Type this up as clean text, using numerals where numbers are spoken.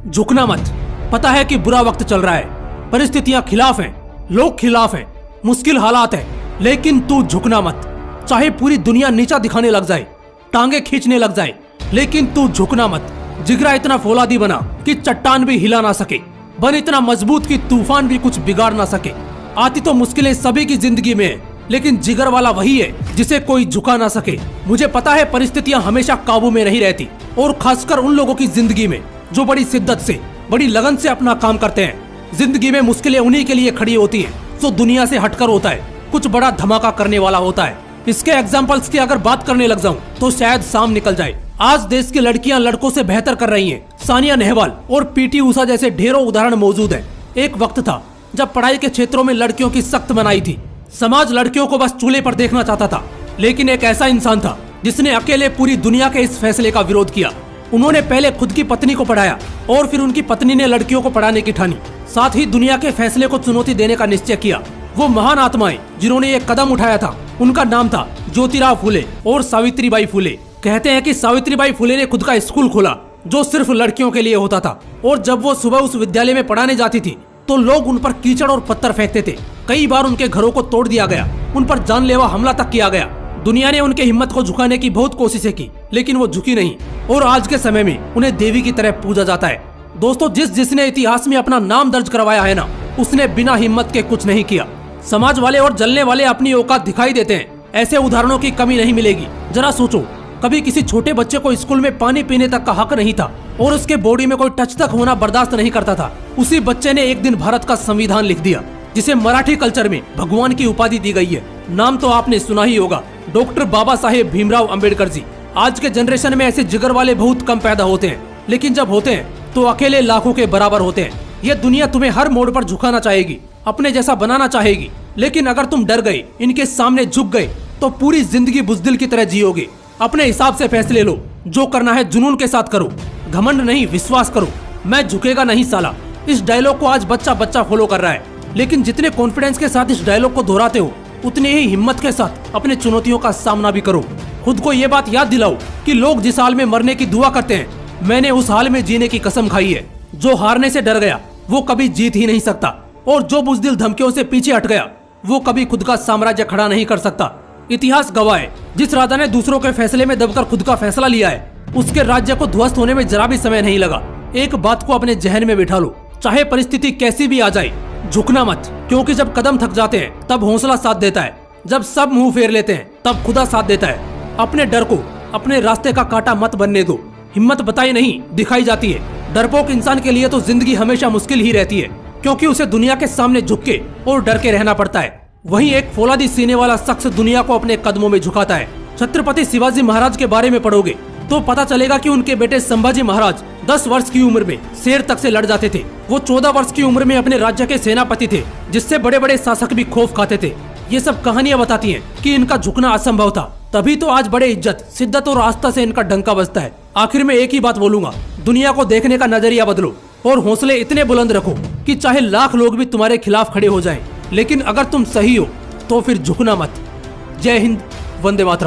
झुकना मत। पता है कि बुरा वक्त चल रहा है, परिस्थितियां खिलाफ हैं, लोग खिलाफ हैं, मुश्किल हालात हैं, लेकिन तू झुकना मत। चाहे पूरी दुनिया नीचा दिखाने लग जाए, टांगे खींचने लग जाए, लेकिन तू झुकना मत। जिगरा इतना फौलादी बना कि चट्टान भी हिला ना सके, बन इतना मजबूत कि तूफान भी कुछ बिगाड़ ना सके। आती तो मुश्किलें सभी की जिंदगी में है, लेकिन जिगर वाला वही है जिसे कोई झुका ना सके। मुझे पता है परिस्थितियां हमेशा काबू में नहीं रहती, और खासकर उन लोगों की जिंदगी में जो बड़ी शिद्दत से, बड़ी लगन से अपना काम करते हैं। जिंदगी में मुश्किलें उन्हीं के लिए खड़ी होती हैं जो दुनिया से हटकर होता है, कुछ बड़ा धमाका करने वाला होता है। इसके एग्जाम्पल्स की अगर बात करने लग जाऊं तो शायद शाम निकल जाए। आज देश की लड़कियां लड़कों से बेहतर कर रही हैं। सानिया नेहवाल और पीटी उषा जैसे ढेरों उदाहरण मौजूद हैं। एक वक्त था जब पढ़ाई के क्षेत्रों में लड़कियों की सख्त मनाही थी। समाज लड़कियों को बस चूल्हे पर देखना चाहता था, लेकिन एक ऐसा इंसान था जिसने अकेले पूरी दुनिया के इस फैसले का विरोध किया। उन्होंने पहले खुद की पत्नी को पढ़ाया और फिर उनकी पत्नी ने लड़कियों को पढ़ाने की ठानी। साथ ही दुनिया के फैसले को चुनौती देने का निश्चय किया। वो महान आत्माएं जिन्होंने ये कदम उठाया था, उनका नाम था ज्योतिराव फुले और सावित्रीबाई फुले। कहते हैं कि सावित्रीबाई फुले ने खुद का स्कूल खोला जो सिर्फ लड़कियों के लिए होता था, और जब वो सुबह उस विद्यालय में पढ़ाने जाती थी तो लोग उन पर कीचड़ और पत्थर फेंकते थे। कई बार उनके घरों को तोड़ दिया गया, उन पर जानलेवा हमला तक किया गया। दुनिया ने उनके हिम्मत को झुकाने की बहुत कोशिशें की, लेकिन वो झुकी नहीं, और आज के समय में उन्हें देवी की तरह पूजा जाता है। दोस्तों, जिसने इतिहास में अपना नाम दर्ज करवाया है ना, उसने बिना हिम्मत के कुछ नहीं किया। समाज वाले और जलने वाले अपनी औकात दिखाई देते हैं, ऐसे उदाहरणों की कमी नहीं मिलेगी। जरा सोचो, कभी किसी छोटे बच्चे को स्कूल में पानी पीने तक का हक नहीं था और उसके बॉडी में कोई टच तक होना बर्दाश्त नहीं करता था। उसी बच्चे ने एक दिन भारत का संविधान लिख दिया, जिसे मराठी कल्चर में भगवान की उपाधि दी गई है। नाम तो आपने सुना ही होगा, डॉक्टर बाबा साहेब भीमराव अंबेडकर जी। आज के जनरेशन में ऐसे जिगर वाले बहुत कम पैदा होते हैं, लेकिन जब होते हैं तो अकेले लाखों के बराबर होते हैं। ये दुनिया तुम्हें हर मोड़ पर झुकाना चाहेगी, अपने जैसा बनाना चाहेगी, लेकिन अगर तुम डर गए, इनके सामने झुक गए, तो पूरी जिंदगी बुज़दिल की तरह जियोगे। अपने हिसाब से फैसले लो, जो करना है जुनून के साथ करो, घमंड नहीं, विश्वास करो। मैं झुकेगा नहीं साला, इस डायलॉग को आज बच्चा बच्चा फॉलो कर रहा है, लेकिन जितने कॉन्फिडेंस के साथ इस डायलॉग को दोहराते हो, उतने ही हिम्मत के साथ अपने चुनौतियों का सामना भी करो। खुद को ये बात याद दिलाओ कि लोग जिस हाल में मरने की दुआ करते हैं, मैंने उस हाल में जीने की कसम खाई है। जो हारने से डर गया वो कभी जीत ही नहीं सकता, और जो बुज़दिल धमकियों से पीछे हट गया वो कभी खुद का साम्राज्य खड़ा नहीं कर सकता। इतिहास गवाह है, जिस राजा ने दूसरों के फैसले में दबकर खुद का फैसला लिया है, उसके राज्य को ध्वस्त होने में जरा भी समय नहीं लगा। एक बात को अपने जहन में बिठा लो, चाहे परिस्थिति कैसी भी आ जाए, झुकना मत। क्योंकि जब कदम थक जाते हैं तब हौसला साथ देता है, जब सब मुंह फेर लेते हैं तब खुदा साथ देता है। अपने डर को अपने रास्ते का कांटा मत बनने दो। हिम्मत बताई नहीं, दिखाई जाती है। डरपोक इंसान के लिए तो जिंदगी हमेशा मुश्किल ही रहती है, क्योंकि उसे दुनिया के सामने झुक के और डर के रहना पड़ता है। वहीं एक फौलादी सीने वाला शख्स दुनिया को अपने कदमों में झुकाता है। छत्रपति शिवाजी महाराज के बारे में पढ़ोगे तो पता चलेगा कि उनके बेटे संभाजी महाराज 10 वर्ष की उम्र में शेर तक से लड़ जाते थे। वो 14 वर्ष की उम्र में अपने राज्य के सेनापति थे, जिससे बड़े बड़े शासक भी खौफ खाते थे। ये सब कहानियां बताती हैं कि इनका झुकना असंभव था, तभी तो आज बड़े इज्जत, शिद्दत और आस्था से इनका डंका बजता है। आखिर में एक ही बात बोलूंगा, दुनिया को देखने का नजरिया बदलो और हौसले इतने बुलंद रखो कि चाहे लाख लोग भी तुम्हारे खिलाफ खड़े हो जाएं, लेकिन अगर तुम सही हो तो फिर झुकना मत। जय हिंद, वंदे मातरम।